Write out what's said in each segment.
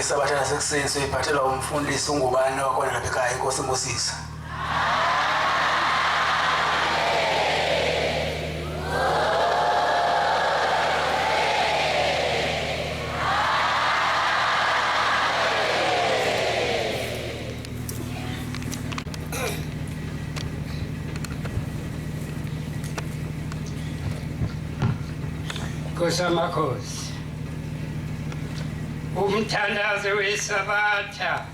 isabatha lasekuseni soyiphathelwa umfundisi ungubani wakhona lapha ekhaya inkosi Mosisa. Kusamakhosi umthandazo wesabatha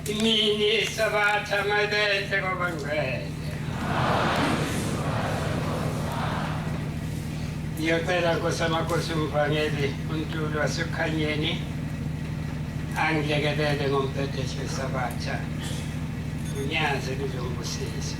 imini isabatha mabenhle ngoba ngcwele ngiyocela Kusamakhosi umvangeli uNtulu waseKhanyeni angilekelele ngomphethisho wesabatha unyaze lizombusisa.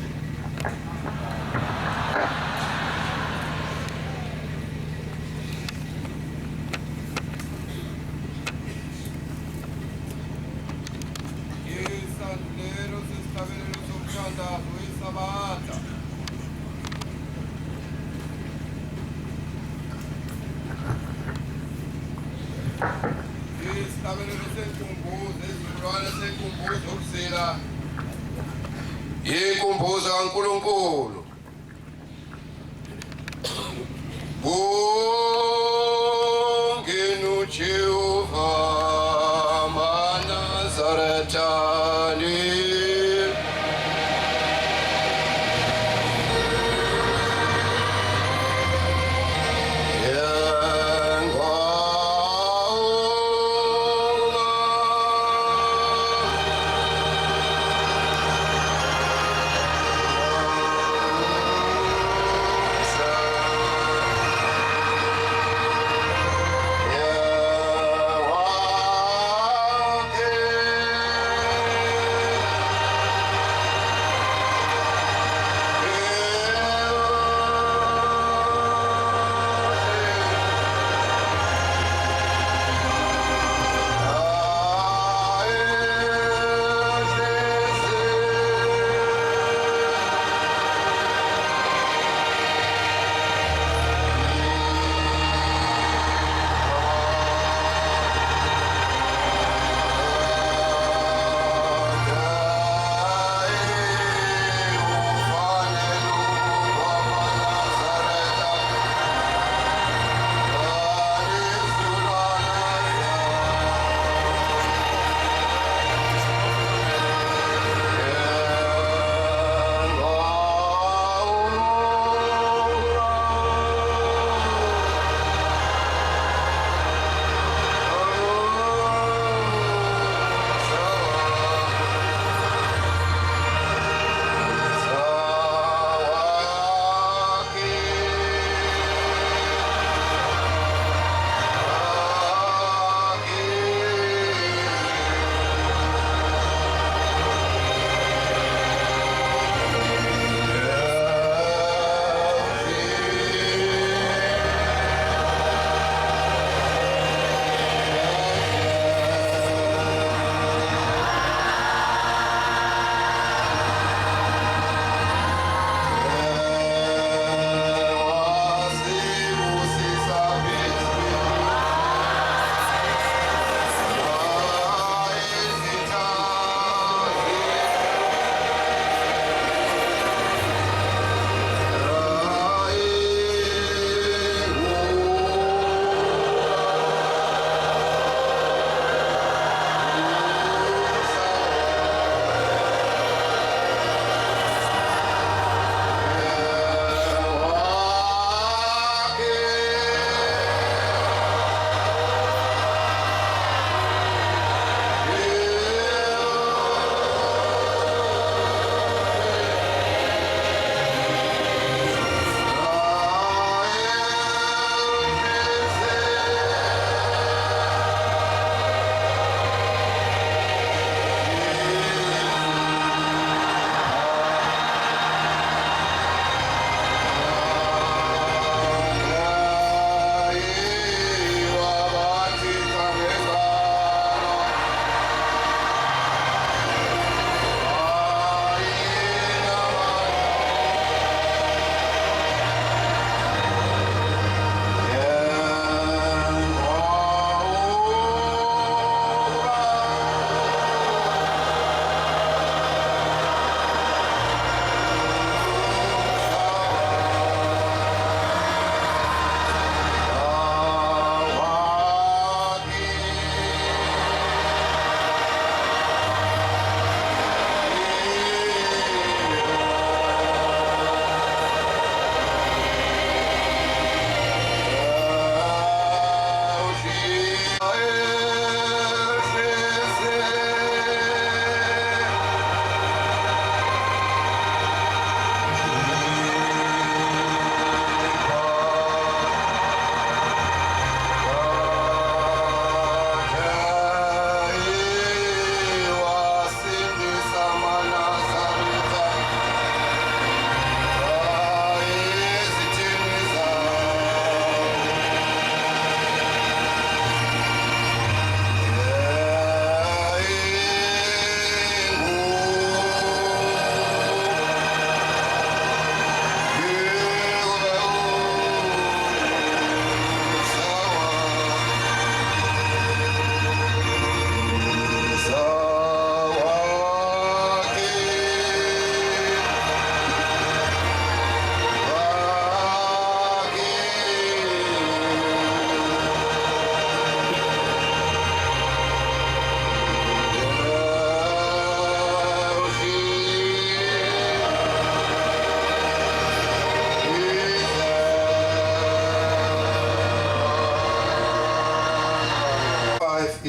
Yikumbuza kaNkulunkulu Bongenu Jehova Manazaretani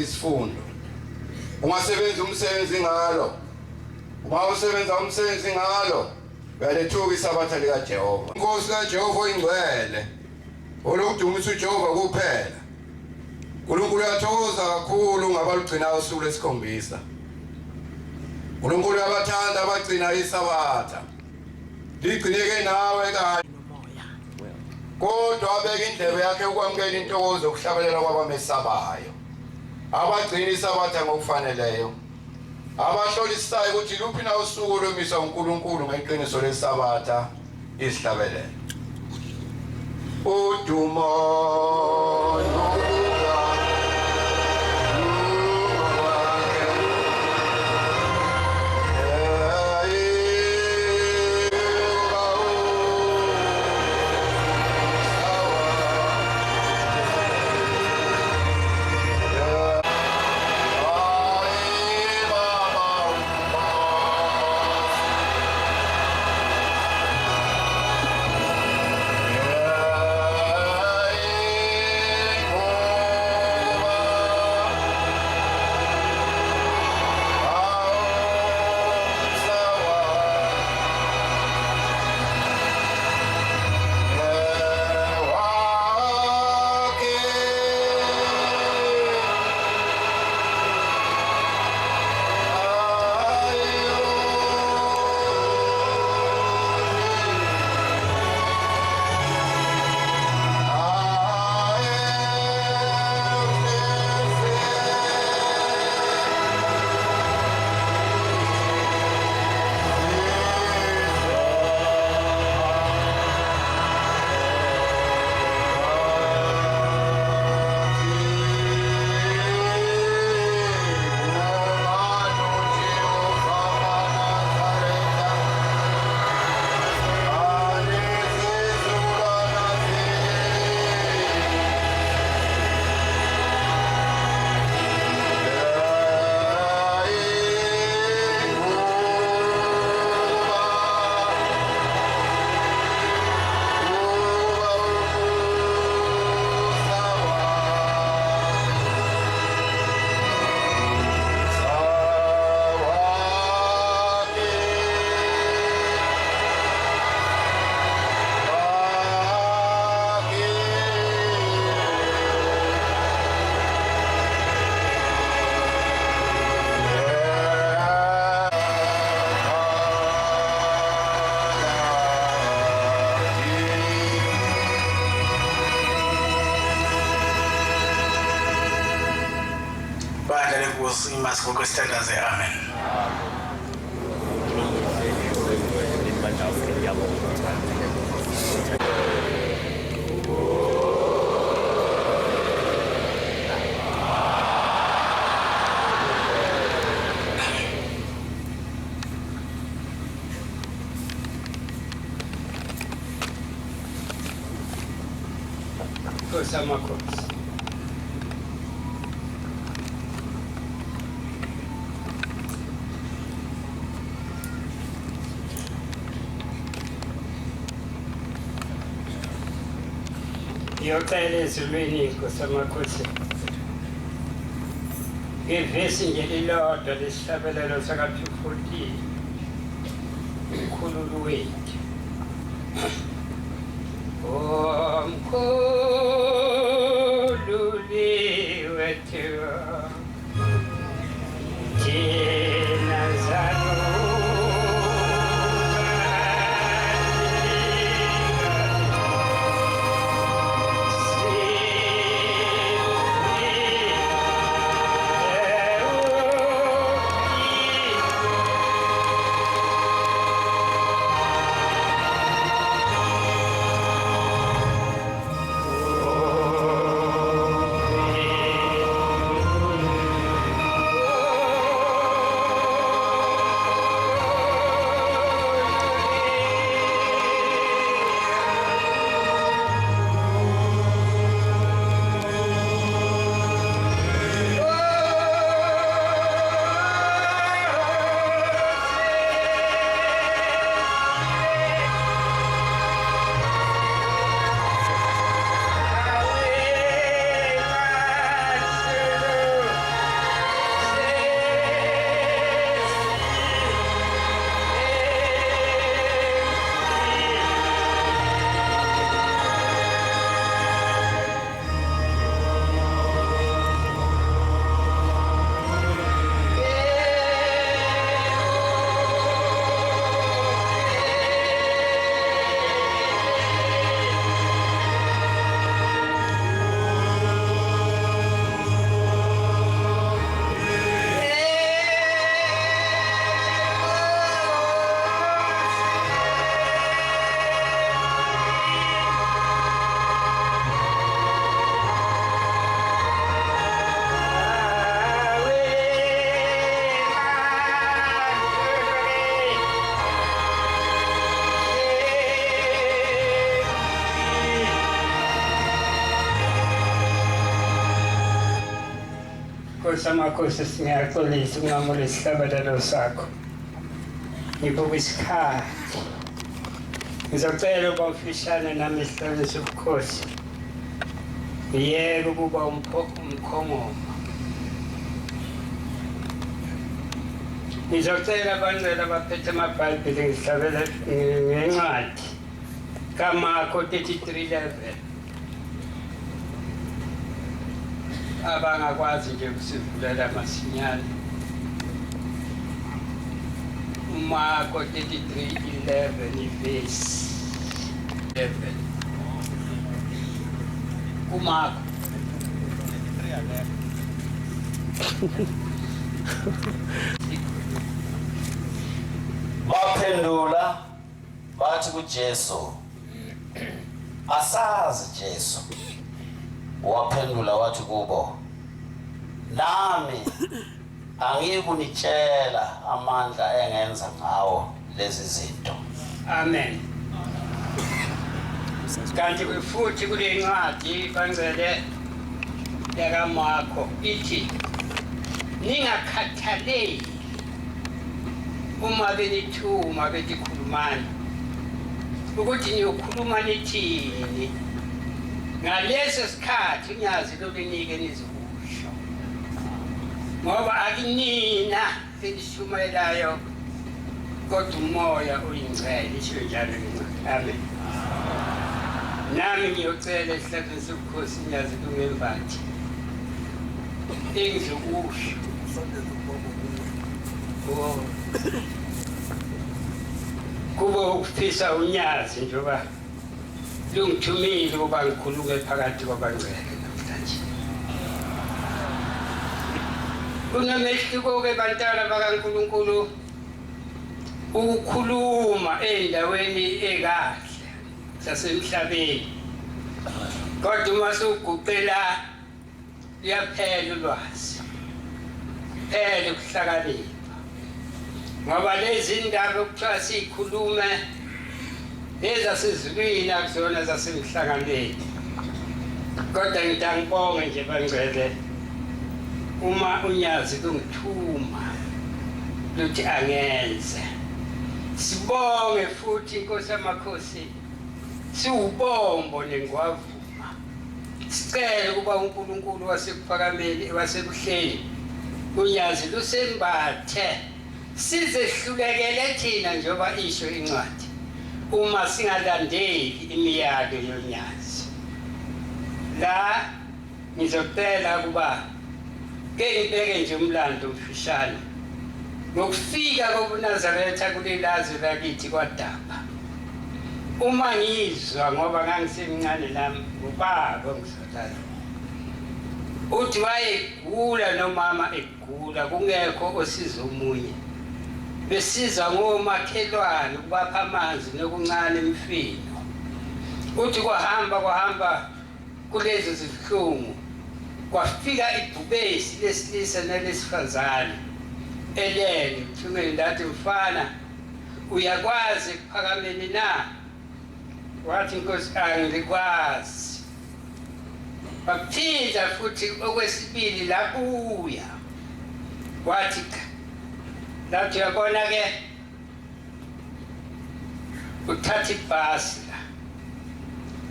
isifundo. Ungasebenza umsebenzi ngalo. Uma usebenza umsebenzi ngalo, uyalethuka isabatha lika Jehova. Inkosi kaJehova oyingcwele. Olokudumisa uJehova kuphela. uNkulunkulu uyathokoza kakhulu ngabalugcina usuku lesikhombisa. uNkulunkulu uyabathanda abagcina isabatha. Ligcineke nawe kanye. Kodwa abeka indlebe yakhe ukwamukela intokozo ukuhlabelela kwabamesabayo. Abagcina isabatha ngokufaneleyo. Abahlolisayo ukuthi luphi na usuku lwemiswa uNkulunkulu ngeqiniso lesabatha isihlabelelo. Udumo Standards, amen. Kosa makosa. Ngiyocela ezulwini Nkosi amakhosi. Ngivesi nje lilodwa lesihlabelelo saka-214 umkhululi wethu. Umkhululi wethu thina Nkosi amakhosi singaxolisa ukungamula isihlabelelo sakho. Ngibuka isikhathi. Ngizocela uba ufishane nami isihlabelelo sobukhosi. Ngiyeke ukuba umkhongomo. Ngizocela abangcwele abaphethe amabhayibheli ngihlabele ngencwadi kaMarko 33:11. Abangakwazi nje ukusivulela masinyane. uMarko 33:11 ivesi 11. uMarko baphendula bathi kuJesu, asazi Jesu. Waphendula wathi kubo, nami angiyikunitshela amandla engenza ngawo lezi zinto. Amen. Kanti futhi kule ncwadi bangcwele yakaMarko ithi ningakhathaleli uma benithuma betikhulumana ukuthi niyokhuluma nithini. Ngaleso sikhathi unyazi lolinike nizikusho ngoba akinina selishumayelayo kodwa umoya uyingcwele isho njalo incwadi. Amen. Nami ngiyocela esihlabelweni sobukhosi unyazi lungembathi engizokusho kube ukufisa unyazi njengoba lungithumile ukuba ngikhulume phakathi kwabangcwele namhlanje. Kunomehluko-ke bantwana bakaNkulunkulu ukukhuluma ey'ndaweni ekahle zasemhlabeni, kodwa uma suguqela liyaphela ulwazi, phela ukuhlakanipha. Ngoba lezi ndaba okuthiwa siyikhulume ezasezulwini akuzona zasemhlanganweni. Kodwa ngithi angibonge nje bangcwele uma unyazi lungithuma luthi angenze. Sibonge futhi Nkosi yamakhosi siwubombo nengwavuma. Sicela ukuba uNkulunkulu wasekuphakameni wasekuhleni unyazi lusembathe sizehlulekele thina njengoba isho incwadi uma singalandeli imiyalo yonyazi. La ngizocela kuba ke ngibeke nje umlando omfishane ngokufika kobuNazaretha kulelazwe lakithi kwaDaba. Uma ngizwa ngoba ngangisemncane nami ubaba ngisathana uthi wayegula nomama egula kungekho osizo omunye, besiza ngomakhelwane ukubapha amanzi nokuncane imifino. Uthi kwahamba kulezo zihlungu kwafika ibhubesi lesilisa nelesifazane elele kuthumeni ndathi mfana uyakwazi kuphakameni na? Wathi Nkosi angikwazi. Baphinda futhi okwesibili labuya wathi lathi uyabona-ke uthatha ibhasi la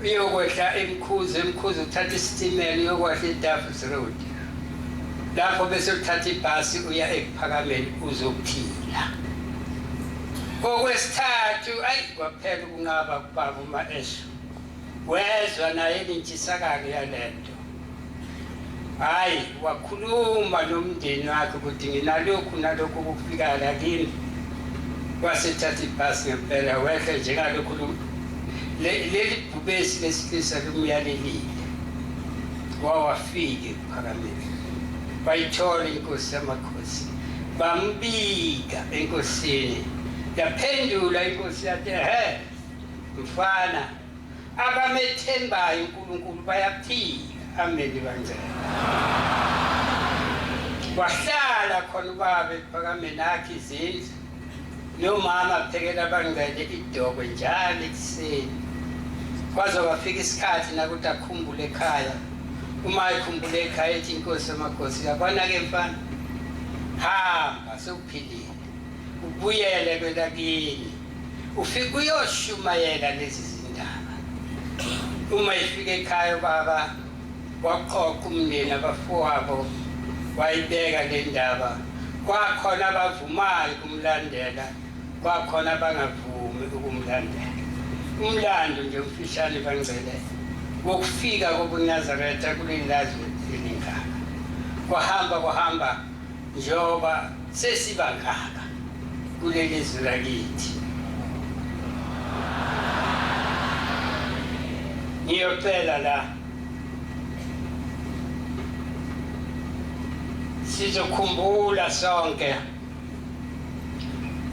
uyokwehla eMkhuze uthatha isitimela uyokwehla eDaffs Road, lapho bese uthatha ibhasi uya ekuphakameni uzophila. Okwesithathu kwaphela ukunqaba kubaba uMaesho wezwa naye intshisakalo yalento. Hayi wakhuluma nomndeni wakhe ukuthi nginalokhu nalokhu kufika la kini. Wasethatha ibhasi ngempela wehle njengalokhu leli bhubesi lesilisa lumyalelile. Wawafike ekuphakameni bayithola iNkosi yamakhosi bambika enkosini. Yaphendula iNkosi yathi mfana abamethembayo uNkulunkulu bayaphila. Amen bangcwele. Wahlala khona ubaba ekuphakameni akhe izindlu nomama aphekela abangcwele idobo njalo ekuseni. Kwaze kwafika isikhathi nakuthi akhumbule ekhaya uma ikhumbule ekhaya ethi inkosi yamakhosi yabona-ke mfana hamba sewuphilile ubuyele kwelakini ufike uyoshumayela lezi zindaba uma ifika ekhaya ubaba waqoqa umndeni abafowabo wayibeka le ndaba kwakhona abavumayo ukumlandela kwakhona abangavumi ukumlandela umlando nje umfishane bangcele wokufika kobuNazaretha kuleli lazwe elingaka kwahamba njengoba sesibangaka kuleli zwe lakithi ngiyocela la sizokhumbula sonke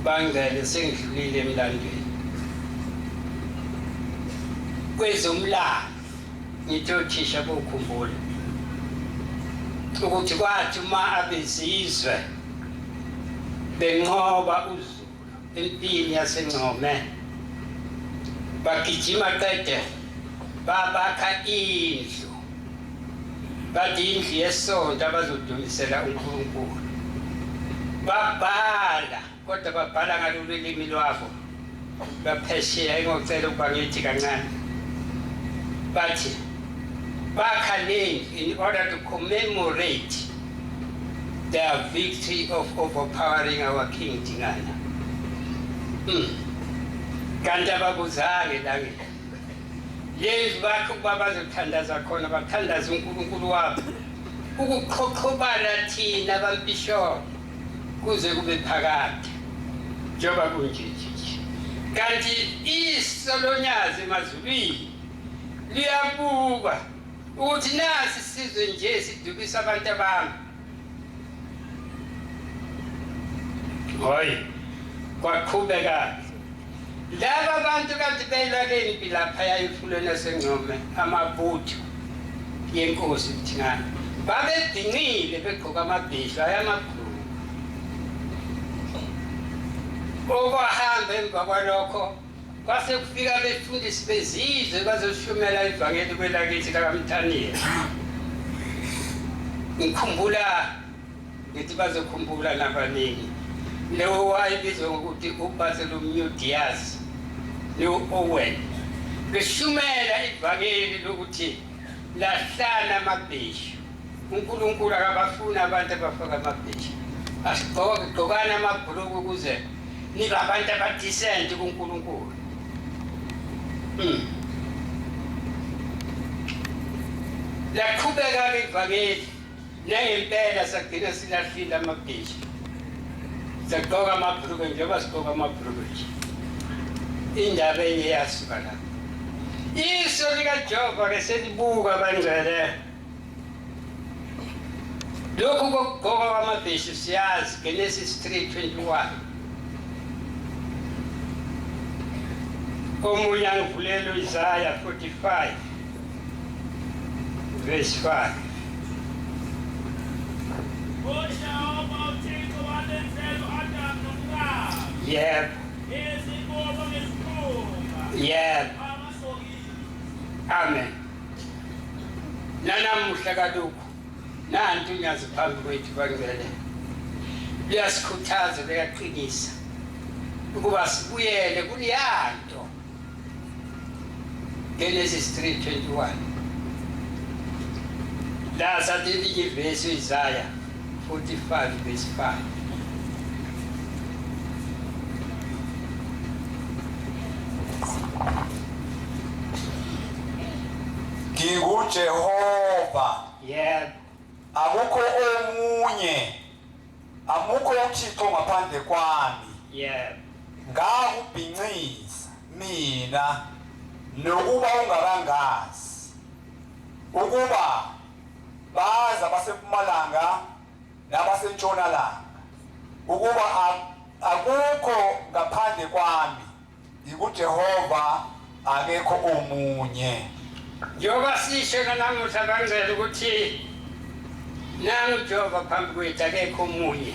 bangcele sengidlulile emlandweni kwezomlando ngithi othisha bokhumbula ukuthi kwathi uma abezizwe benqoba uZulu empini yaseNgcome bagijima qede babakha indlu bathi indlu yesonto abazodumisela uNkulunkulu babhala kodwa babhala ngalolimi lwabo baphesheya engocela ukuba ngithi kancane bathi bakha lendlu in order to commemorate their victory of overpowering our King Dingana. Kanti ababuzange lange lendlu bakho ukuba bazothandaza khona bathandaza uNkulunkulu wabo ukuqhoqhobala thina bampisholo kuze kube phakade njengoba kunje kanti isolonyazi emazulwini liyabuka ukuthi nasi sizwe nje sidukisa abantu abami hoyi kwaqhubeka laba bantu kanti belaleni bilapha yayifulweni yaseNgcome amabutho yenkosi thina babedingile begqoka amabheshu ayamakhulu okwahamba emva kwalokho kwase kufika befundisi bezizwe bazoshumela ivangeli kwelakithi lakaMthaniya ngikhumbula ngithi bazokhumbula nabaningi lewo wayebizwa ngokuthi uBartholomew-Dias no-Owen beshumela ivangeli lokuthi lahlana amabheshu uNkulunkulu akabafuna abantu abafaka amabheshu asigqokana amabhuluku ukuze niba abantu abadisenti kuNkulunkulu laqhubeka-ke ivangeli nangempela sagcina silahlile amabheshu sagqoka amabhuluku njengoba sigqoka amabhuluku nje indaba enye yasuka lapho iso likaJehova-ke selibuka bangcwele lokhu kokugqoka kwamabheshu siyazi Genesis 3:21 omunye angivulela uIsaiah 45 verse 5 yep yep amen nanamuhla kalokhu nanti unyazi phambi kwethu bangcwele liyasikhuthaza liyaqinisa ukuba sibuyele kuliyanto Genesis 3:21 la sathi verse Isaiah 45 verse 5 NginguJehova yebo akukho omunye amukho uThixo ngaphandle kwami yebo ngakubhincisa mina nokuba ungabangazi ukuba baza basempumalanga nabasentshonalanga ukuba akukho ngaphandle kwami ngikuJehova akekho omunye njengoba sisho namuhla bangcwele ukuthi nangu uJehova phambi kwethu akekho omunye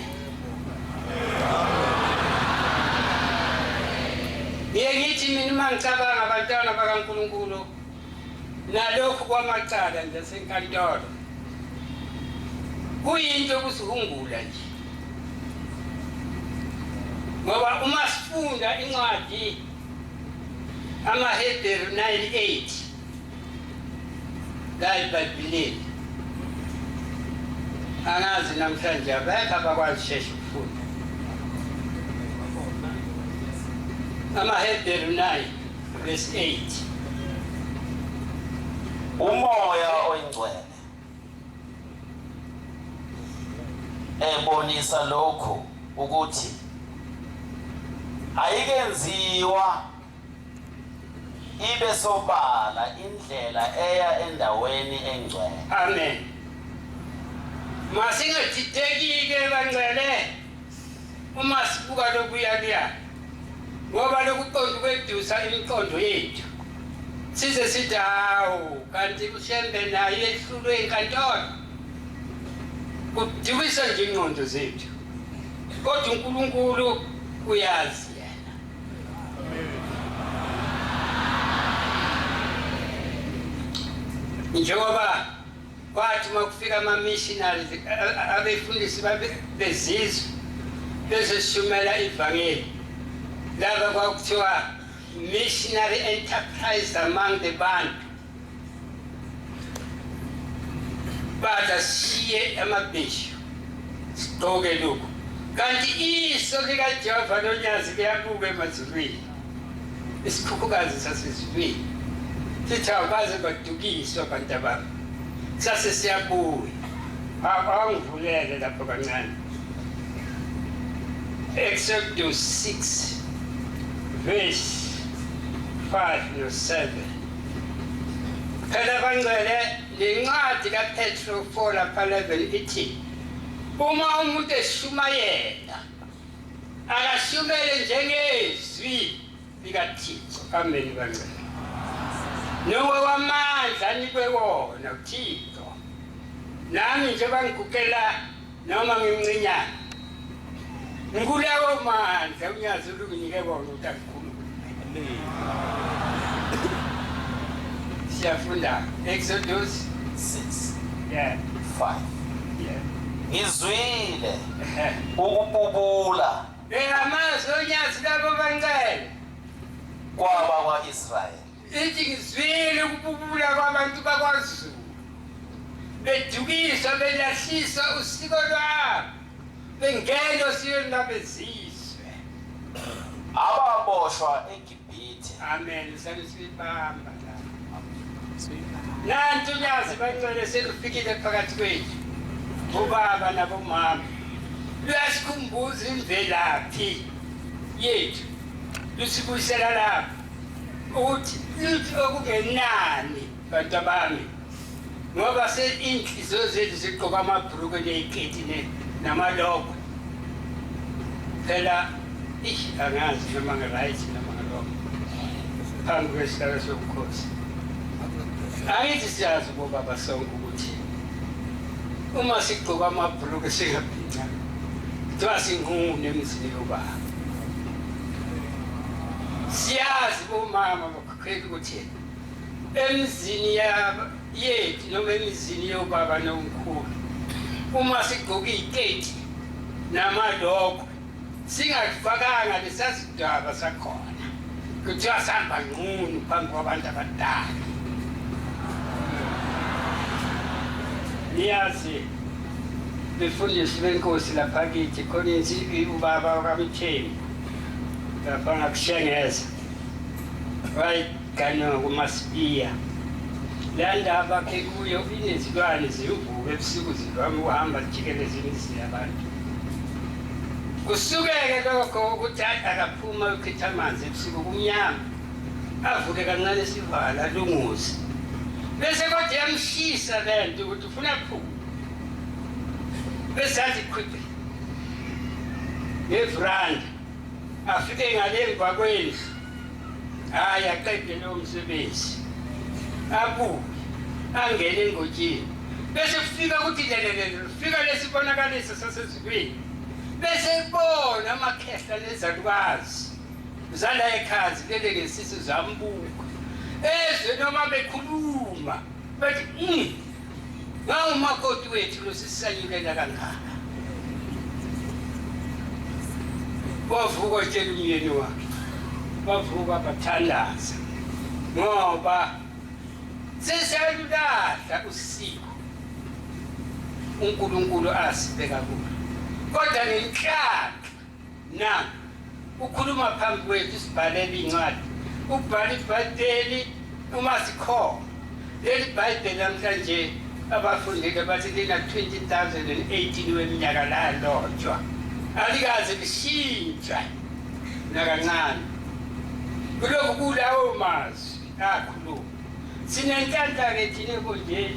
ngiye ngithi mina uma ngicabanga abantwana bakaNkulunkulu nalokhu kwamacala nje senkantolo kuyinto yokusihungula nje, ngoba uma sifunda incwadi amaHebheru 9:8 la eBhayibhelini, angazi namhlanje abekho abakwazi sheshe ukufunda amaHebheru 9:8. Umoya oyingcwele ebonisa lokhu ukuthi ayikenziwa ibe sobala indlela eya endaweni engcwele. Amen. Masingathithekike bangcwele uma sibuka lokuya ngoba lokuqonda kwedusa imiqondo yethu size sithi hawu kanti ushembe naye ehlulwe enkantolo kudibisa nje ingqondo zethu, kodwa uNkulunkulu uyazi yena. Njengoba kwathi makufika ama-missionaries abefundisi bezizwe bezoshumayela ivangeli, laba kwakuthiwa missionary enterprise among the Bantu, bathi sishiye amabheshu sigqoke lokhu, kanti iso likaJehova lonyazi liyabuka emazulwini, isikhukhukazi sasezulwini sithi awukaze badukiswa abantu abami, sase siyabuya. Awangivulele lapho kancane. Exodus 6 verse 5 no 7. Phela bangcwele lencwadi kaPetro 4 lapha 11 ithi uma umuntu eshumayela akashumele njengezwi likaThixo. Amen bangcwele. Nowe wamandla anikwe wona uThixo, nami nje bangigukela noma ngimncinyana ngikulawo mandla unyazi ulunginike wona utakhulu. Siyafunda Exodus 6:5. 5. Ngizwile ukububula amazwi onyazi labo bangcwele kwabakwa-Israyeli. ithi ngizwile ukububula kwabantu bakwaZulu bedukiswa belahliswa usiko lwabo bengena osikweni lwabezizwe Ababoshwa eGibhithe. Amen. Salisibamba la. Nantu nyazi bangcwele sekufikile phakathi kwethu, ubaba nabomama, luyasikhumbuza imvelaphi yethu, lusibuyisela lapho ukuthi lithi okungenani bantu bami, ngoba inhliziyo zethu zigqoka amabhruku neziketi namalokwe. Phela angazi noma ngarayithi noma ngalokho phambi kwesihlalo sobukhosi. Angithi siyazi bobaba sonke ukuthi uma sigqoka amabhruku singabhinca kuthiwa singune emzini yobaba. Siyazi bomama bakukhetha ukuthi emzini yethu noma emizini yobaba nomkhulu uma sigqoka iziketi namalokwe singakufakanga lesasidaba sakhona kuthiwa sihamba ngqunu phambi kwabantu abadala. Niyazi befundisi benkosi lapha kithi khona ubaba wakaMthembu lapha ngakushengeza wayiganywa kuMasibiya. La ndaba ke kuyo inezilwane zivuka ebusuku zivame ukuhamba zijikeleza imizi yabantu. Kusukeke lokho ukuthi akaphuma ukhetha amanzi ebusuku kumnyama, avuke kancane sivala alunguze, bese kodwa yamshisa lento ukuthi ufuna phuma, bese athi khwiphi ngevranda afike ngale emva kwendlu, hayi aqede lowo msebenzi abuye angene engotsheni, bese kufika ukuthi lelelele fika lesibonakaliso sasezulwini, bese ibona amakhehla nezalukwazi zala ekhazi lele ngesisu zambuka, ezwe noma bekhuluma bathi ngawo umakoti wethu lo sisanyulela kangaka. Wavuka etshela umyeni wakhe, bavuka bathandaza ngoba sesiyalulahla usiko uNkulunkulu asibeka kulo. Kodwa nenhlanhla na ukhuluma phambi kwethu sibhalela incwadi, ukubhala iBhayibheli uma sikhona. Leli Bhayibheli namhlanje abafundile bathi lina 2018 weminyaka la lotshwa. Alikaze lishintsha nakancane. Kulokhu kulawo mazwi akhuluma. Sinenhlanhla-ke thina konje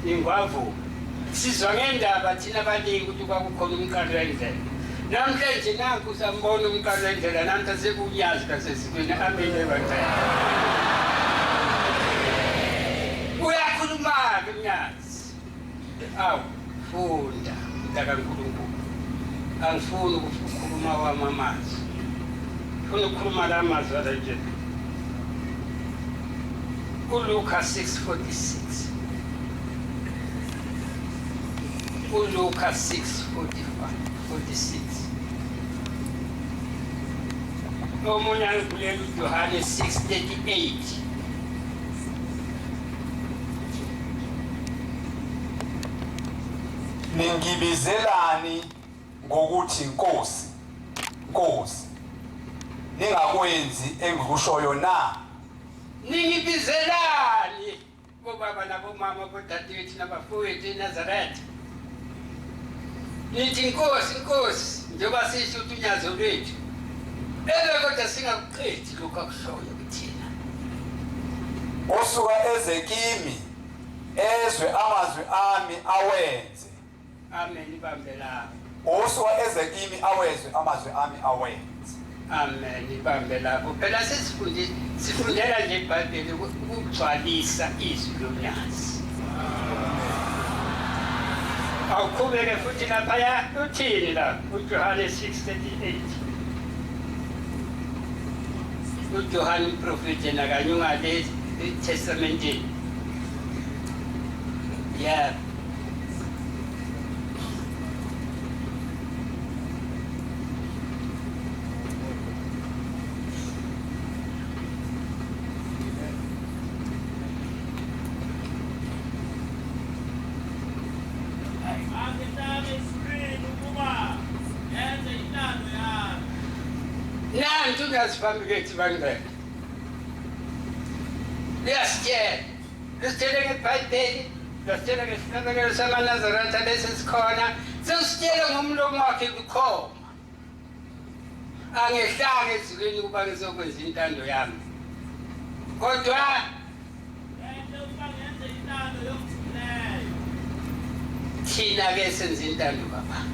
ingwavu. Sizwa ngendaba thina baningi ukuthi kwakukhona umqalo wendlela. Namhlanje nanku sambona umqalo wendlela namhla sekunyazi kasesikweni. Amen ebantwana. Uyakhuluma-ke mnyazi. Awu funda mntaka kaNkulunkulu. Angifuni ukukhuluma wami amazwi. Ngifuna ukukhuluma la mazwi nje. uLuka 6:46. uLuka 6:46. Omunye angikulela uJohane 6:38. Ningibizelani ngokuthi Nkosi, Nkosi. Ningakwenzi engikushoyo na? Ningibizelani bobaba nabomama bodadewethu nabafowethu eNazaretha. Nithi Nkosi, Nkosi, njengoba sisho ukuthi unyazo lwethu. Kodwa singakuqedi lokho akushoyo kuthina. Osuka ezekimi ezwe amazwi ami awenze. Amen ibambe lapho. Osuka ezekimi awezwe amazwi ami awenze. Amen ibambe lapho. Phela sifundela nje iBhayibheli ukugcwalisa izwi lomnyazi. Awuqhubeke futhi lapha uthini la uJohane 6:38. uJohane umprofeti nakanyunga le Testamenteni. Yeah. Nantu ngazifambi kwethu bangcwele. Liyasitshela. Lisitshele ngeBhayibheli, lisitshele ngesibonakalo samaNazaretha lesi sikhona. Sesitshele ngomlomo wakhe kukhoma. Angehlanga ezulwini ukuba ngizokwenza intando yami. Kodwa thina-ke senza intando Baba.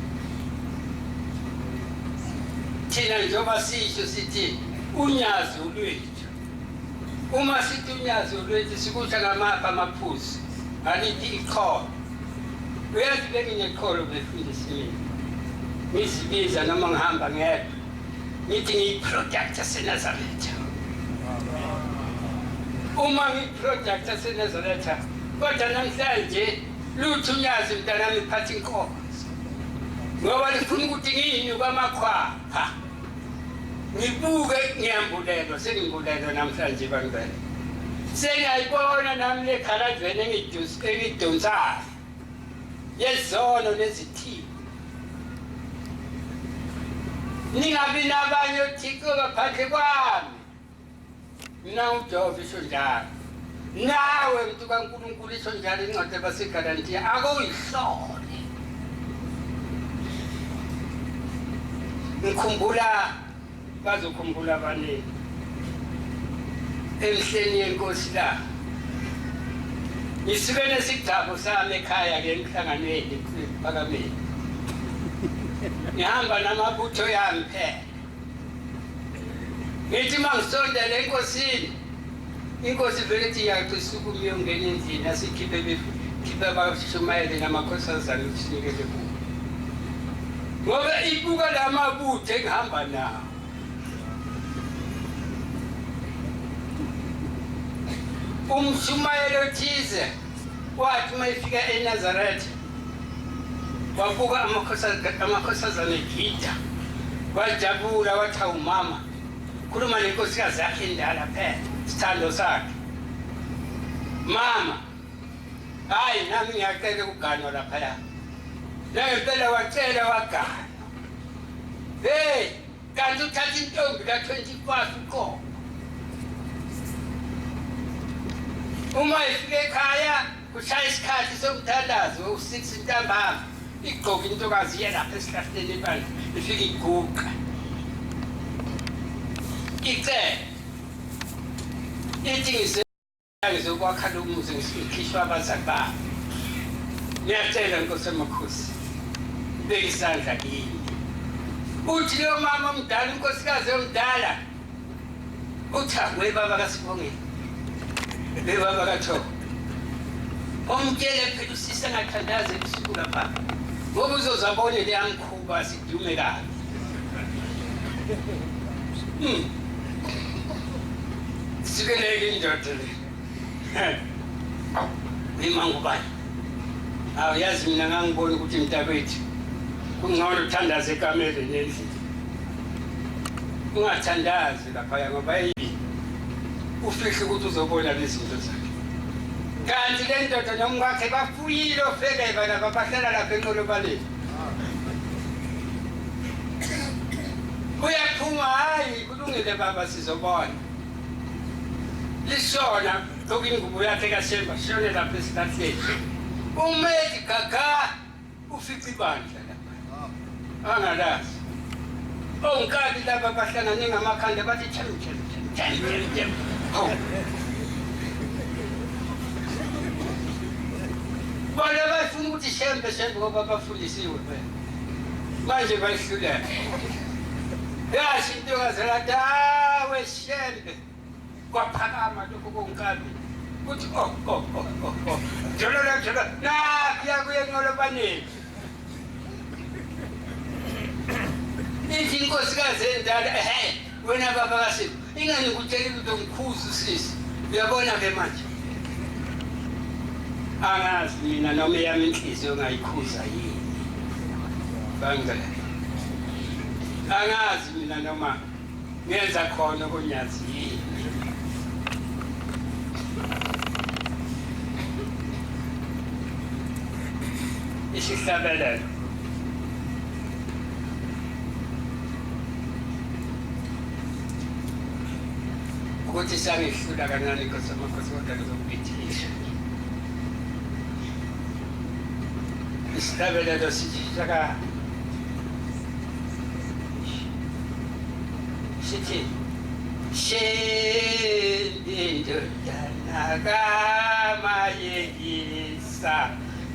Thina njengoba sisho sithi unyazo lwethu. Uma sithi unyazo lwethu sikusha ngamapha amaphuzu. Alithi ikholo. Uyazi benginekholo befundisa mina. Ngisibiza noma ngihamba ngedwa. Ngithi ngiyiproduct yaseNazaretha. Uma ngiyiproduct yaseNazaretha, kodwa namhlanje lutho unyazi mntanami phatha inkosi. Ngoba lifuna ukuthi ngiyinyuka amakhwapha. Ngibuke ngiyambulelwa, sengimbulelwa namhlanje bangcwele. Sengiyayibona nami le khalazweni engidonsayo. Yezono nezithiyo. Ningabi nabanye oThixo ngaphandle kwami. Mina uJehova isho njalo. Nawe mntu kaNkulunkulu isho njalo incwadi yabaseGalatiya akuyihlole. Ngikhumbula bazokhumbula abaningi. Emhleni yenkosi la. Ngisuke nesigcabo sami ekhaya-ke emhlanganweni ePhakameni. Ngihamba namabutho yami phela. Ngithi mangisondele enkosini. Inkosi vele ithi yaqisukume uyongena endlini asikhiphe abashumayeli namakhosazana ukusinikele kubo. Ngoba ibuka lamabutho engihamba nawo. umshumayelo thize wathi uma efika eNazaretha wabuka amakhosazana egida wajabula wathi awumama khuluma nenkosikazi yakhe endala phela isithando sakhe mama hayi nami ngiyacela ukuganwa laphaya nangempela wacela wagana hey kanti uthatha intombi ka-25 uqobo uma efike ekhaya kushaya isikhathi somthandazo u-6 ntambama igqoka intokazi iye lapha esihlahleni ebandla ifike iguqa icele ithi ngizokwakha lo muzi ngikhishwa abazali bami ngiyacela nkosi yamakhosi beka isandla kini uthi lo mama omdala unkosikazi omdala uthi we baba kaSibongile we baba kaThoko omtshele phela usisa ngathandaza ebusuku lapha ngoba uzozabona le yamkhuba sidume kabi sikeleke indoda le imangubani awuyazi mina ngangibona ukuthi mntakwethu kungcono uthandaze ekamele nendlela ungathandazi laphaya ngoba yini ufihle ukuthi uzobona lezinto zakhe kanti le ndoda nomkakhe bafuyile ofekeba laba bahlala lapha enqolobaleni uyaphuma hayi kulungile baba sizobona lisona lokingubo yakhe kaShemba shone lapha esihlahleni umedi gaga ufica ibandla lapha angalazi onkabi laba bahlangane ngamakhanda bathi them bona bafuna ukuthi Shembe ngoba bafundisiwe phela manje bayihluleka yasho intokazi yathi hawe Shembe kwaphakama lokho konkabi uthi jolola nakuya kuye enqolobaneni ithi inkosikazi endala wena baba kaSipho ingani ngikutshela ukuthi ngikhuza usisi uyabona-ke manje angazi mina noma eyami inhliziyo ngayikhuza yini bangela angazi mina noma ngenza khona kunyazi yini isihlabelelo ukuthi sangihlula kancane inkosi yamakhosi kodwa ngizokubithisha isihlabelelo sithi sithi indodana kaMayekisa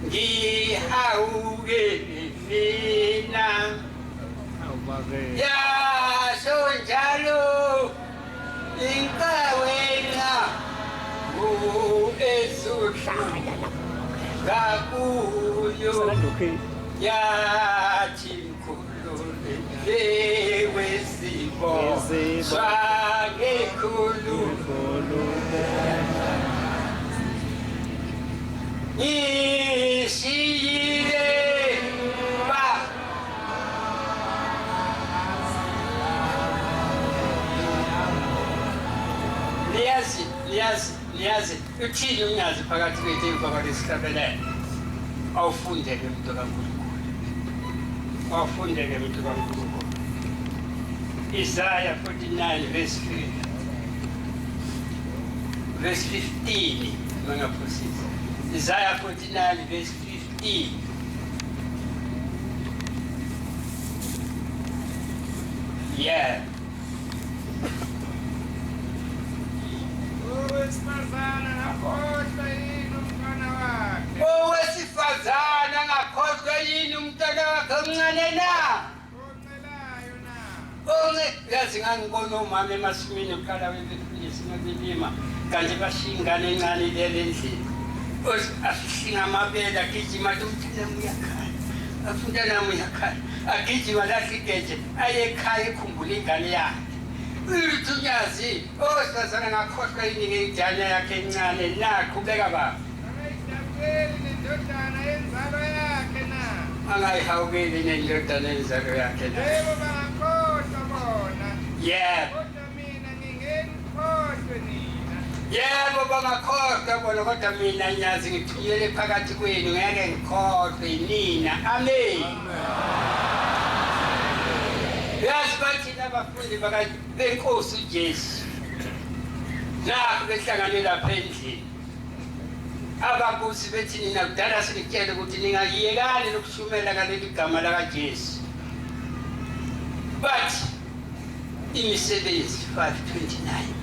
ngihawuke mina yasho njalo inkawena esuhlala kakuyo yathi mkhulule lewesimo swangekhulumo ishiyile ba niyazi uthini unyazi phakathi kwethu emva lesihlabelelo awufundeke mntu kaNkulunkulu awufundeke mntu kaNkulunkulu Isaiah 49 verse 15 mangaphosisa Isaiah 49 verse 15 yeah owesifazana ngakhohlwa yini umntwana wakhe omncane na yazi ngangibona omama emasimini uqala wesinolima kanti bashingane encane lele endlini asihlinga amabele agijima athi umntanami uyakhala umntanami uyakhala agijima lahle igeje aye ekhaya ekhumbula ingane yakhe Uyithunyasi osasana ngakhohlwa iningi ijana yakhe encane naqhubeka baba angayihawukeli nendodana enzalo yakhe na yebo yebo bangakhohlwa bona kodwa mina nyazi ngithunyele phakathi kwenu ngeke ngikhohlwe nina amen yazi bathina abafundi benkosi uJesu nakho behlangane lapha endlini ababusi bethi nina kudala sinikutshela ukuthi ningayiyekani lokushumela ngaleli gama lakaJesu bathi imisebenzi 5:29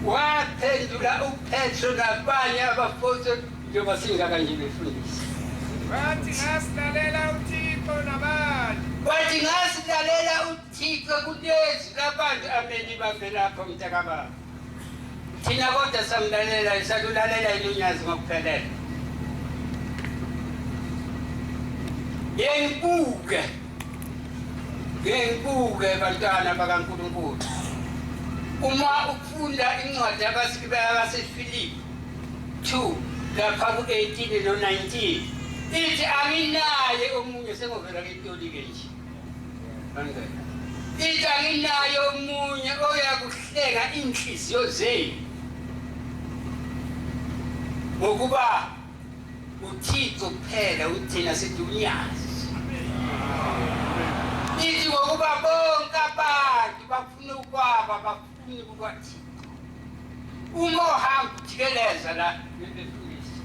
waphendula uPetro nabanye abapostoli njengoba singaka nje befundisa Wathi ngasilalela uThixo kulezi labantu ameni bambe lapho mntakababa thina kodwa samlalela isalulalela ilunyazi ngokuphelele ngibuke bantwana bakaNkulunkulu uma ufunda incwadi yabaseFilipi 2 lapha ku-18 no-19 ithi anginaye omunye sengovela ketolike nje ithi anginaye omunye oyakuhlenga inhliziyo zenu ngokuba uThixo kuphela uthina sidunyazi ithi ngokuba bonke abantu bafuna ukwaba bafuna ukwathi uma uhamba ujikeleza la befundisa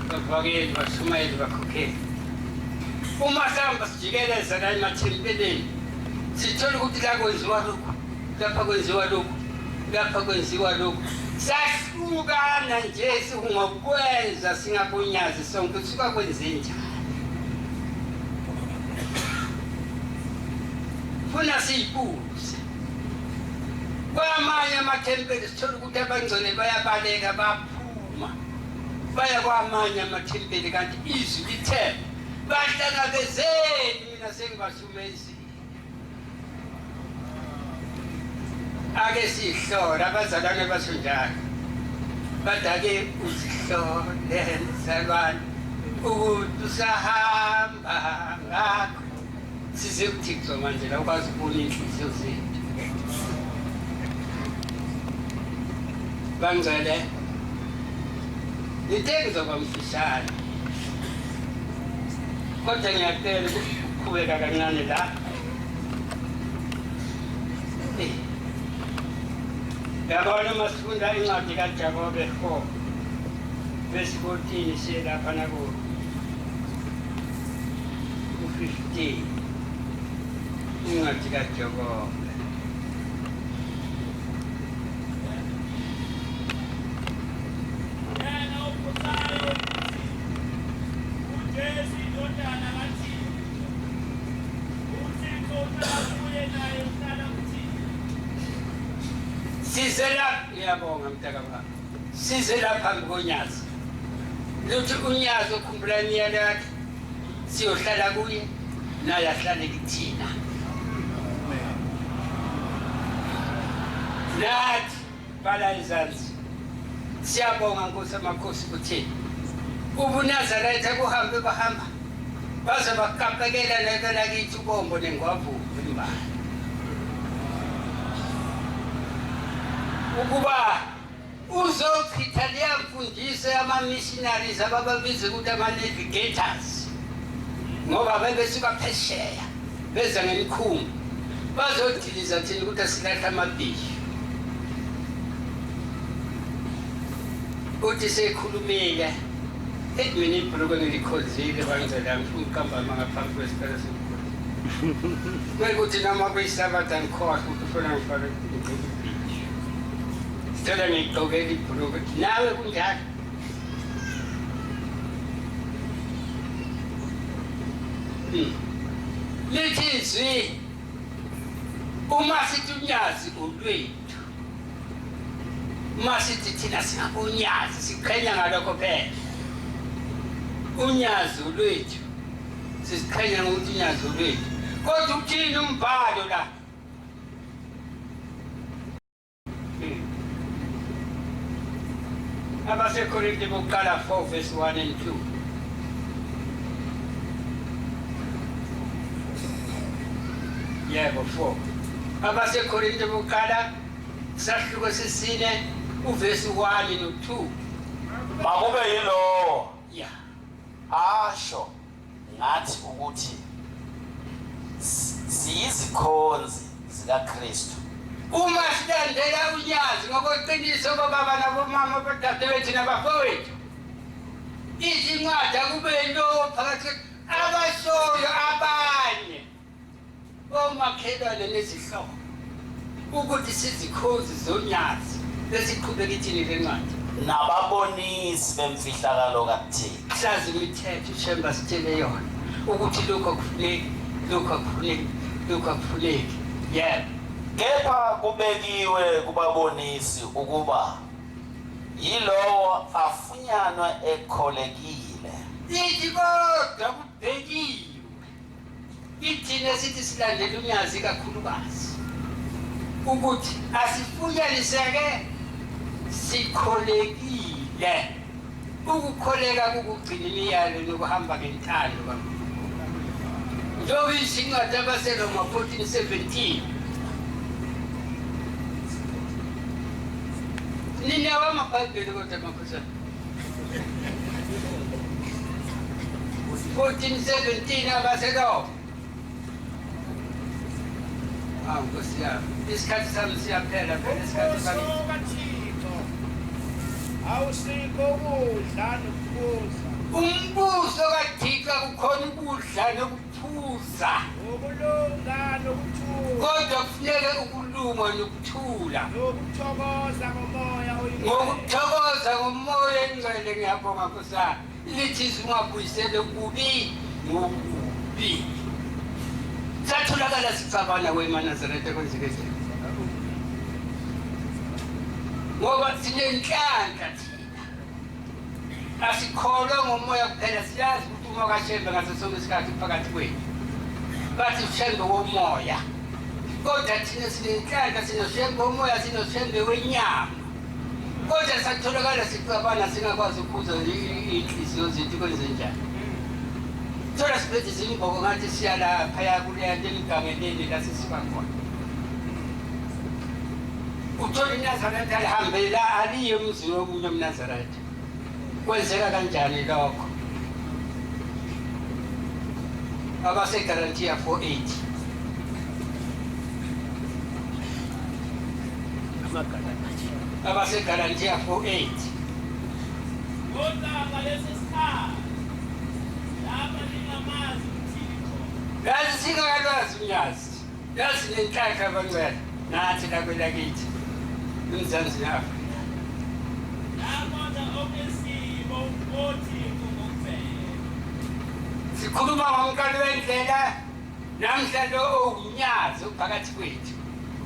bavakeli bashumayeli bakhokheli uma sihamba sijikeleza la emathempelini sithola ukuthi la kwenziwa lokhu lapha kwenziwa lokhu lapha kwenziwa lokhu sahlukana nje singokwenza singabunyazi sonke suka kwenze njani funa siyibuze kwamanye amathempeli sithola ukuthi abangcwele bayabaleka baphuma baya kwamanye amathempeli kanti izwi lithe bahlangabezeni mina sengibashumezile ake sihlola abazalwane basho njalo badake uzihlole mzalwane ukuthi usahamba ngakho size kuThixo manje la ukwazi ukubona inhliziyo zethu bangcwele ngithe ngizoba mfishane kodwa ngiyacela ukuqhubeka kancane la yabona masifunda incwadi kaJakobe 4 verse 14 siye lapha naku 15 incwadi kaJakobe sizela ngiyabonga mntakababa sizela phambi konyazi luthi unyazi ukhumbula imiyalo yakhe siyohlala kuye naye ahlale kithina nathi bala izansi siyabonga Nkosi amakhosi kuthini ubuNazaretha kuhambe bahamba baze bakapekela nekela kithi ubombo nengwavuko imbali ukuba uzochitha leya mfundiso yama-missionaries abababiza ukuthi ama-navigators ngoba bebesuka phesheya beza ngemikhumbi bazodiliza thina ukuthi asilahla amabhisho uthi sekhulumile mina ibhulukwe ngilikhozile bangizela ngifuna ukuhambama ngaphambi kwesikhala sokukhuluma kwekuthi noma kuyisabatha ngikhohlwa ukuthi ufuna ngifake Tela ngigqokela ibhulukwe nawe kunjalo lithi izwi uma sithi unyazi ulwethu, uma sithi thina singabonyazi siqhenya ngalokho phela. Unyazi ulwethu sisiqhenya ngokuthi unyazi ulwethu. Kodwa uthini umbhalo la? Abasekorinte bokuqala 4 verse 1 and 2. Yebo 4. Abasekorinte bokuqala sahluko sesine uverse 1 no 2. Makube yilowo Yeah. asho ngathi ukuthi siyizikhonzi zikaKristu. Uma silandela unyazi ngokweqiniso bababa nabomama badadewethu nabafowethu, ithi incwadi akube yinto phakathi abashoyo abanye omakhelwane nezihlobo ukuthi sizikhonzi zonyazi lesiqhubeka ithini le ncwadi. Nababonisi bemfihlakalo kaThixo. Sazi imithetho uShemba sitshele yona ukuthi lokho akufuneki, lokho akufuneki, lokho akufuneki. Yebo. Kepha kubekiwe kubabonisi ukuba yilowo afunyanwa ekholekile. Ithi kodwa kubhekiwe ithina sithi silandela unyazi kakhulukazi ukuthi asifunyaniseke sikholekile. Ukukholeka kukugcina imiyalo nokuhamba ngentando kakhulu. Njengoba incwadi yabaseRoma 14:17 ninawa amabhayibheli kodwa makhosana 14:17 abaseRoma. Nkosi yami, isikhathi sami siyaphela phela, isikhathi sami. Awusikho ukudla nokuphuza. Umbuso kaThixo kukhona ukudla nokuphuza. Ukulunga nokuthula. Kodwa kufuneka ukulunga nokuthula. Nokuthokoza ngomoya oyingcwele. Ngokuthokoza ngomoya engcwele ngiyabonga Nkosana. Lithi singabuyisele kubi ngokubi. Satholakala sicabana weManazaretha kwenzeke nje. Ngoba sinenhlanhla thina. Asikholwa ngomoya kuphela, siyazi ukuthi umoya kaShembe ngaso sonke isikhathi phakathi kwethu. Bathi uShembe womoya. Kodwa thina sinenhlanhla, sinoShembe womoya, sinoShembe wenyama. Kodwa satholakala sicabana singakwazi ukuphuza inhliziyo zethu kwenze njani. Thola siphethe izimbobo ngathi siyalapha yakuleya nto eligangeleni la sisiba khona. Uthola iNazaretha alihambela aliye emzini womunye umNazaretha. Kwenzeka kanjani lokho? AbaseGalatia 4:8. AbaseGalatia 4:8. Kodwa ngalesi sikhathi laba ningamazi uThixo. Yazi singakalwazi unyazi. Yazi nenhlanhla abangcwele. Nathi la kwelakithi. Emzansi Afrika. Nabona okesimo uThixo ngokuvela. Sikhuluma ngomkalo wendlela namhlanje owunyazi phakathi kwethu.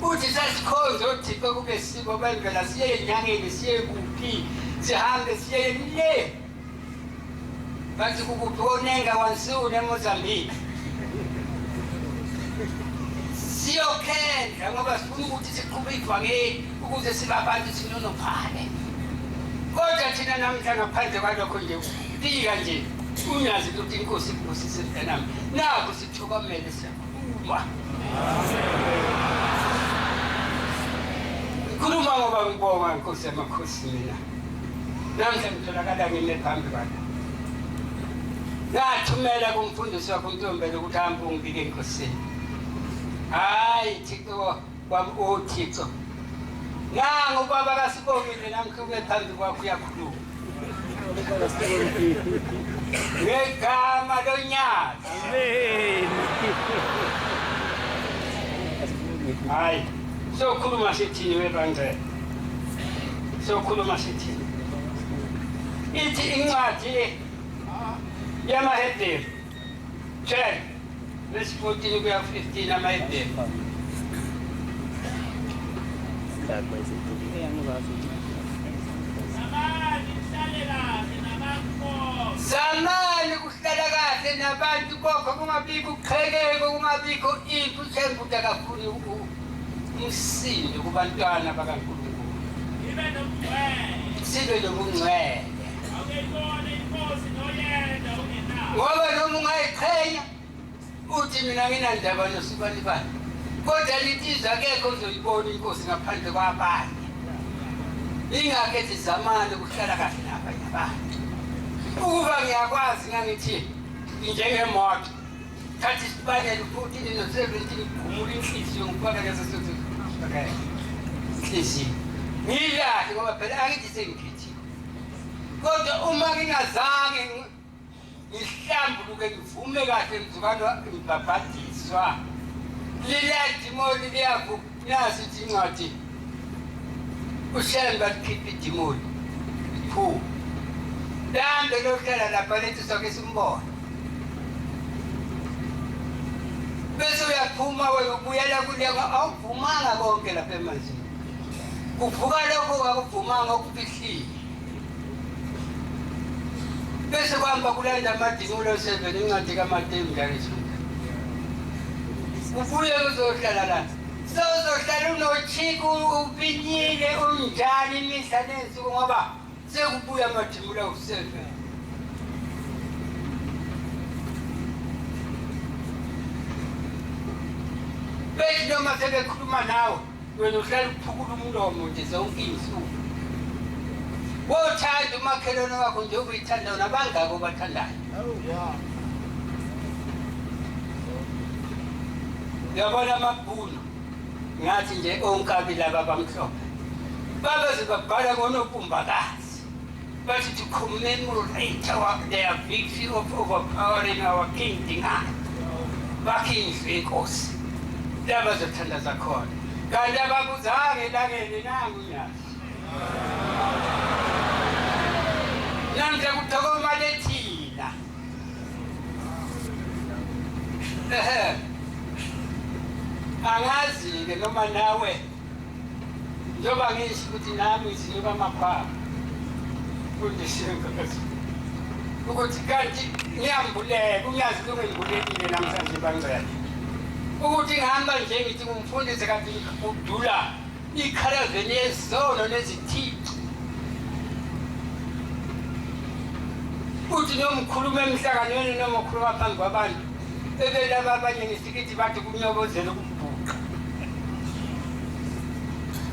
Uthi sasikhonza uThixo kube siko bendlela siye enyangeni siye kuphi sihambe siye le. Bathi kukuphi onenga wansuni eMozambique. Siyokhendla ngoba sifuna ukuthi siqhube ivangeli ukuze sibabantu sinonophale. Kodwa thina namhla ngaphandle kwalokho nje fika nje unyazi ukuthi inkosi ibusise nami. Naku sithokomele siyakhuluma. Khuluma ngoba ngibonga inkosi yamakhosi mina. Namhla ngitholakala ngime phambi kwakhe. Ngathumela kumfundisi wakho uNtombela ukuthi ahambe ungibike enkosini. Hayi Thixo kwami uThixo. Nangu baba kaSibongile namkhume phambi kwakho uyakhuluma. Ngegama lonyaka. Amen. Hayi, sokhuluma sithini webandla? Sokhuluma sithini? Ithi incwadi yamaHebheru 12 verse 14 kuya 15 amaHebheru. Zamani kuhlala kahle nabantu kokho kungabikho uqhekeko kungabikho into uthembuta kakhulu umsindo kubantwana bakaNkulunkulu. Sibe nobungcwele. Ngoba noma ungayiqhenya uthi mina nginandaba nosibani kodwa litizwa akekho uzoyibona inkosi ngaphandle kwabanye. Ingakhethi zamani kuhlala kahle nabanye abantu. Ukuba ngiyakwazi ngangithi njengemoto thatha isipanela u-14 no-17 gumula inhliziyo ngifaka leso sithi okay inhliziyo ngilahle ngoba phela angithi sengikhethiwe kodwa uma ngingazange ngihlambuluke ngivume kahle mzukwana ngibhabhadiswa liladimoni liyakho nasi ithi incwadi ushemba likhipha idimoni phu dambe lohlala lapha lethi soke simbona bese uyaphuma uyabuyela kuleko awuvumanga konke lapha emanzini kuvuka lokho akuvumanga okufihlile bese kwamba kulanda amadimulo 7 incwadi kaMateyu njalo ubuye uzohlala la sozohlala unochika upinyile unjani imihla nensuku ngoba sekubuya amadimulo 7 bese noma sebekhuluma nawe wena uhlala uphukula umlomo nje zonke insuku wothanda umakhelwane wakho nje ubuyithanda nabangako bathandayo yabona amabhunu ngathi nje onkabi laba bamhlophe babaze babhala ngonopumbakazi bathi to commemorate their victory of overpowering our king Dingane bakindlu inkosi labazothandaza khona kanti ababuzange elangeni nangu nyazi namhla kuthokoma lethina angazi-ke noma nawe njengoba ngisho ukuthi nami ngizinuka amakhwapha kundishengazi ukuthi kanti ngiyambuleka unyazi ukuthi ngibulekile namhlanje bangcela ukuthi ngihamba nje ngithi ngumfundisi kanti udula ikharaveni yezono nezithici uthi noma ukhuluma emhlanganweni noma ukhuluma phambi kwabantu ebelaba abanye ngesikithi bathi kunyobozela ukubhuqa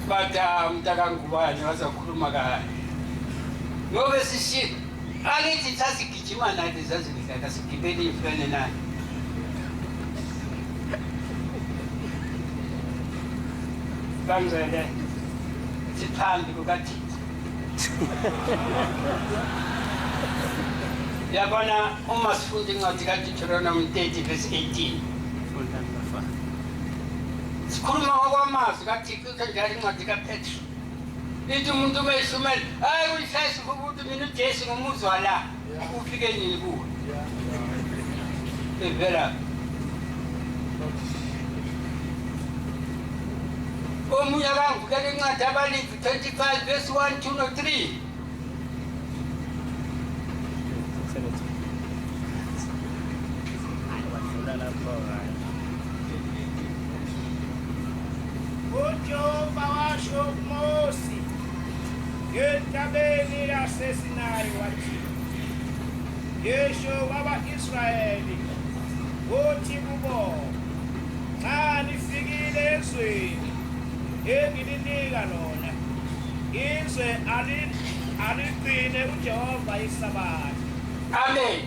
bathi umntakangubani wazakhuluma kahle ngoba sishilo angithi sasigijima nathi zazimhlaka sigibele imfene nathi bangcwele siphambi kukaThixo yabona uma sifunda incwadi kaDeuteronomy 30 verse 18 sikhuluma ngokwamazwi kaThixo njalo incwadi kaPetru ithi umuntu umeshumela hayi uyishayisa ukuthi mina uJesu ngumuzwa la ufike nini kuwe evela omunye akangivukela incwadi abaLevi 25 verse 1, 2 no 3 uJehova washo kuMose entabeni yaseSinayi wathi yesho kwaba-Israyeli uthi kubo xa nifikile ezweni engilinika lona izwe aligcine uJehova isabatha. amen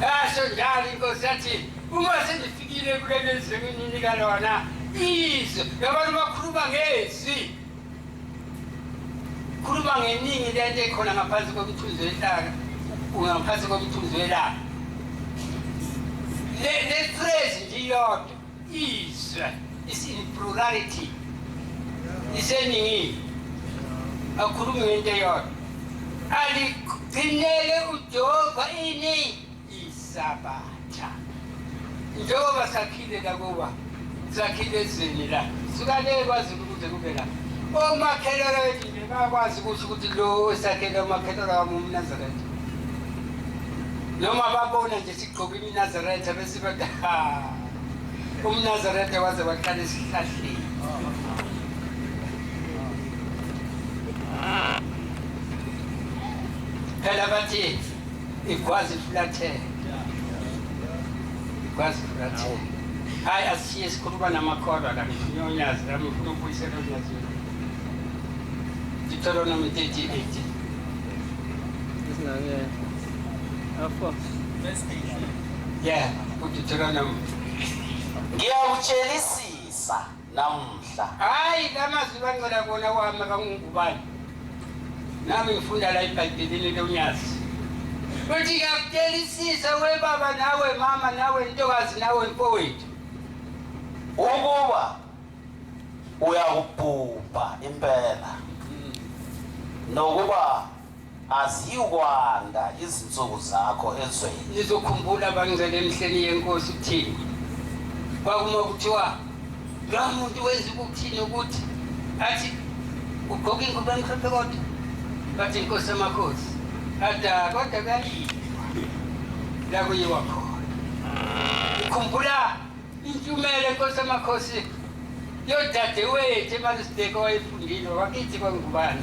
asho njalo inkosi yathi uma sendifikile kuleli zwe engilinika lona izwe yabantu bakhuluma ngezwi khuluma ngeningi lento ekhona ngaphansi komthunzi welanga ngaphansi komthunzi welanga le phrase nje yodwa izwe is in plurality iseningini akhuluma ngento yodwa aligcinele uJehova ini isabatha njengoba sakhile nakuba sakhile ezweni la suka le kwazi ukuze kube la omakhelwane bayakwazi ukuthi lo esakhele omakhelwane wamNazaretha noma babona nje sigqoka iNazaretha bese bathi umNazaretha waze waqala isihlahleni phela bathi ikwazi flathe hayi asiye sikhuluma namakholwa la ngiyonyazi la ngifuna ukubuyisela unyazi Deuteronomy 38 Isn't afọ yeah uDeuteronomy Ngiyakutshelisisa namhla hayi lamazwi bangcela bona wami kangubani nami ngifunda la eBhayibhelini leunyazi uthi ngiyakutshelisisa we baba nawe mama nawe intokazi nawe mfowethu ukuba uyakubhubha impela nokuba aziyukwanda izinsuku zakho ezweni nizokhumbula bangcela emhleni yenkosi ukuthini kwakuma kuthiwa lo muntu wenza ukuthini ukuthi athi ugqoka ingubo emhlophe kodwa bathi inkosi yamakhosi kodwa kayiwa la kuyiwa khona ukhumbula intshumayelo enkosi yamakhosi yodadewethu eMalisideke wayefundile wakithi kwangubani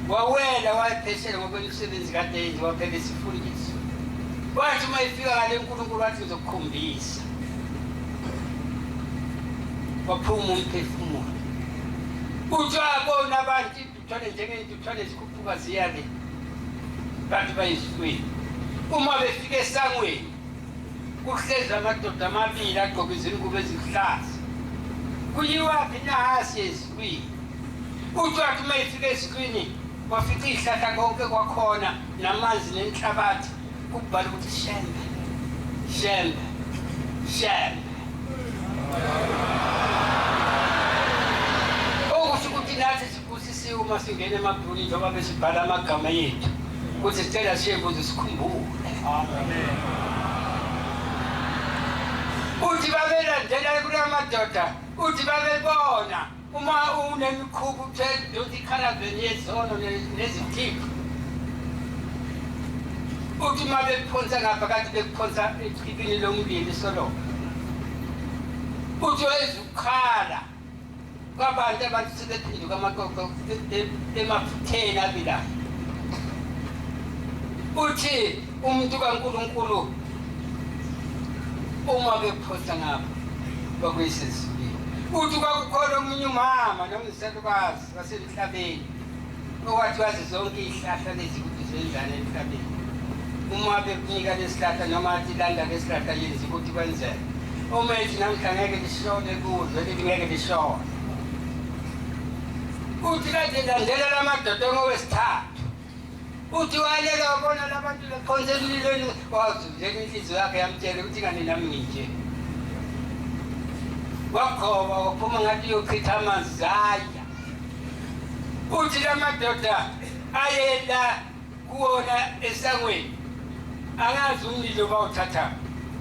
wawela wayepheshela ngokwemisebenzi kade yenziwa waphela isifundiso wathi uma ifika ngale nkulunkulu wathi ngizokukhombisa waphuma umphefumulo uthi wabona abantu induthwane njengey'ntuthwane zikhuphuka ziyale bantu bayizifweni uma befika esangweni kuhlezi amadoda amabili agqoke izingubo eziluhlaza kuyiwaphi nahasi ezifweni uthi wathi uma ifika esikwini wafica iy'hlahla konke kwakhona namanzi nenhlabathi kubhala ukuthi shembe shembe shembe okusho ukuthi nathi sibusisiwe uma singena emabhulwini njengoba besibhala amagama yethu ukuthi sicela siye kuze sikhumbule uthi babelandela kula madoda uthi babebona uma unemikhubu uthela uthi ikhalaveni yezono nezithiphu uthi uma bephonsa ngapha kanti bekuphonsa echibini lomlilo isoloko uthi wayezukhala kwabantu sebephinduka amakoko emafutheni abilayo uthi umuntu kaNkulunkulu uma bephonsa ngapha bakuyisizwe uthi kwakukhona omunye umama nomsalukazi wasemhlabeni owathi wazi zonke iy'hlahla lezi ukuthi zenzani emhlabeni uma bekunika lesihlahla noma athi landa lesihlahla yenzi ukuthi kwenzeke uma ethi namhla ngeke lishone kuzo lithi ngeke lishone uthi kade landela la madoda ngowesithathu uthi walela wabona labantu bephonse emlilweni wazuzela inhliziyo yakhe yamtshela ukuthi ingane nami nginje wakhoba waphuma ngathi uyochitha amanzi zaya uthi la madoda ayela kuwona esangweni angazi umlilo bawuthatha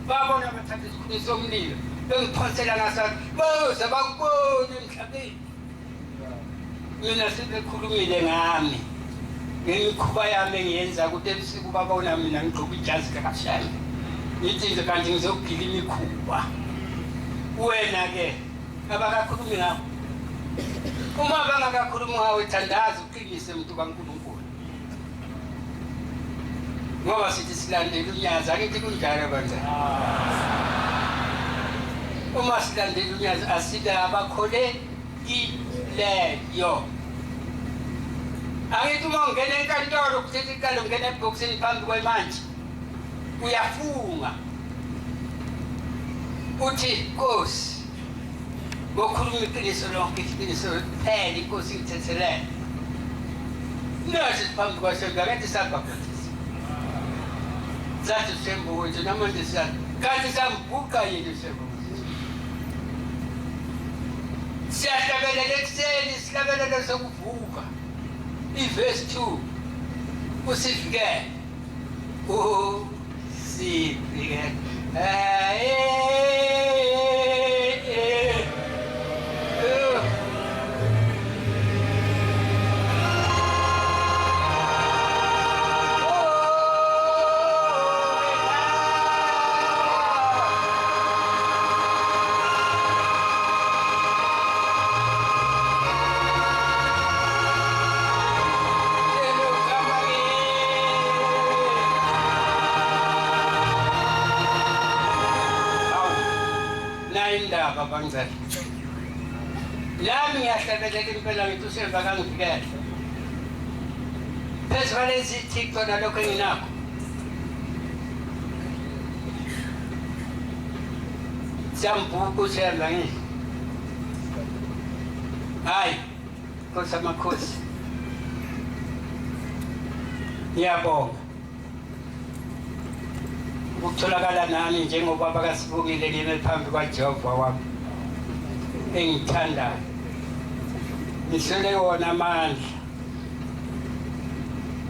babona bathatha isikhuni somlilo bengiphonsela ngasathi boze bakubona emhlabeni mina sebekhulumile ngami ngemikhuba yami engiyenza ukuthi ebusuku babona mina ngigqoka ijazi kakashaya ngithi nje kanti ngizogila imikhuba wena-ke abakakhulumi ngawo uma bangakakhulumi ngawo ithandaza uqinise muntu kaNkulunkulu ngoba sithi silandela unyazi akithi kunjalo abanjani uma silandela unyazi asile abakholekileyo akithi uma ungena enkantolo kuthetha iqala ungena ebhokisini phambi kwemantshi uyafunga uthi Nkosi ngokhuluma iqiniso lonke iqiniso phela inkosi ngithethelele nathi phambi kwasho ngathi sabaphathisa zathi sembo wethu namanje siyathi kanti sambuka yini sembo siyahlabelela ekuseni sihlabelela sokuvuka iverse 2 usivikele usivikele indaba bangcela nami ngiyahlabelela impela ngithi uSelva kangifikele phezu kwalezi thixo nalokho enginakho siyambuka uSelva ngisho hayi Nkosi amakhosi ngiyabonga ukutholakala nami njengoba bakasibongile kimi phambi kwaJehova wami engithandayo ngisele wona amandla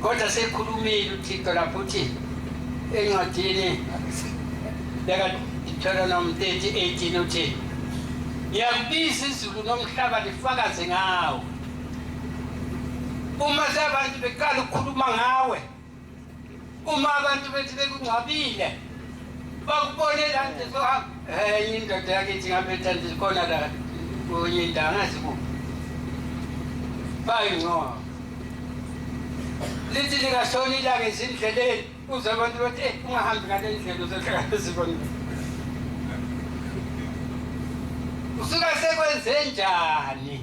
kodwa sekhulumile uThixo lapho uthi encwadini Deuteronomy 30:18 uthi ngiyakubisa izulu nomhlaba lifakaze ngawe uma abantu beqala ukukhuluma ngawe uma abantu bethi bekungcwabile bakubone la nto zohamba indoda yakithi ngabethanda khona la kunye indangazi ku bayingcoba lithi lingashoni ilanga ezindleleni uze abantu bathi ungahambi ngale ndlela uzohlala sibona usuka sekwenze njani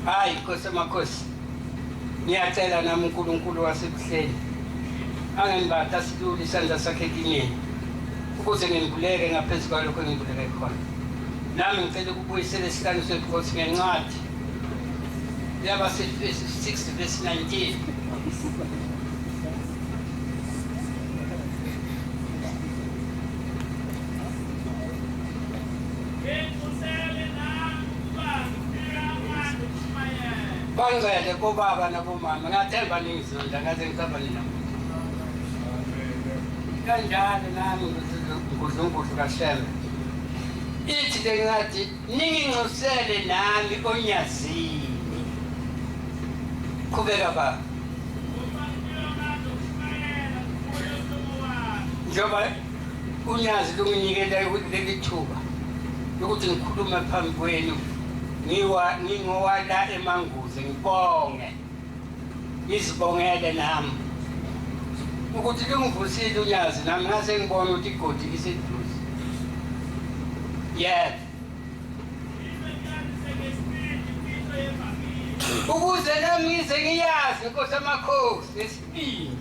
hayi Nkosi amakhosi ngiyacela nami uNkulunkulu wasekuhleni angengibatha siduli isandla sakhe kinini ukuze ngivuleke ngaphezu kwalokho engivuleke khona nami ngicela ukubuyisela isihlanu sethu Nkosi ngencwadi yaba 6:19 bangcele kobaba nabomama ngathemba ningizonda ngaze ngicabane nabo kanjalo nami ngudlunguhlu kaShembe ithi le ngathi ningingcusele nami onyazini kubeka baba njoba unyazi lunginikela lelithuba ukuthi ngikhulume phambi kwenu ngingowala emanguze ngibonge ngizibongele nami ukuthi lingivusile unyazi nami ngase ngibona ukuthi igodi liseduze yebo ukuze nami ngize ngiyazi Nkosi amakhosi ngesibindi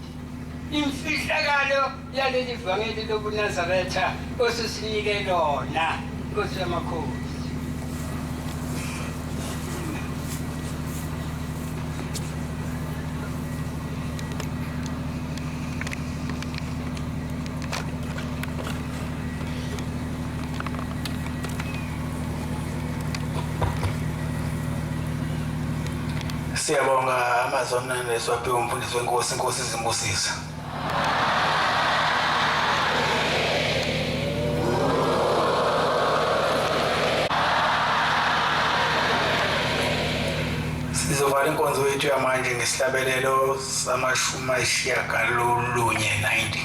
imfihlakalo yaleli vangeli lobuNazaretha osusinike lona Nkosi amakhosi Siyabonga amazwi amnandi esiwaphiwe umfundisi wenkosi inkosi izimbusisa. Sizovala inkonzo yethu yamanje ngesihlabelelo sama-90.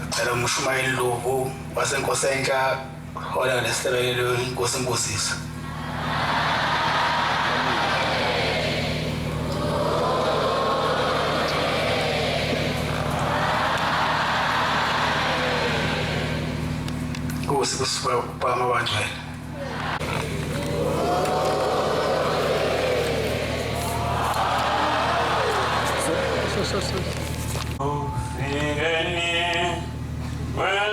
Cela uMshumayeli Ndlovu waseNkosentsha hola lesihlabelelo inkosi imbusisa. Kusuka kupama abantu wena. Well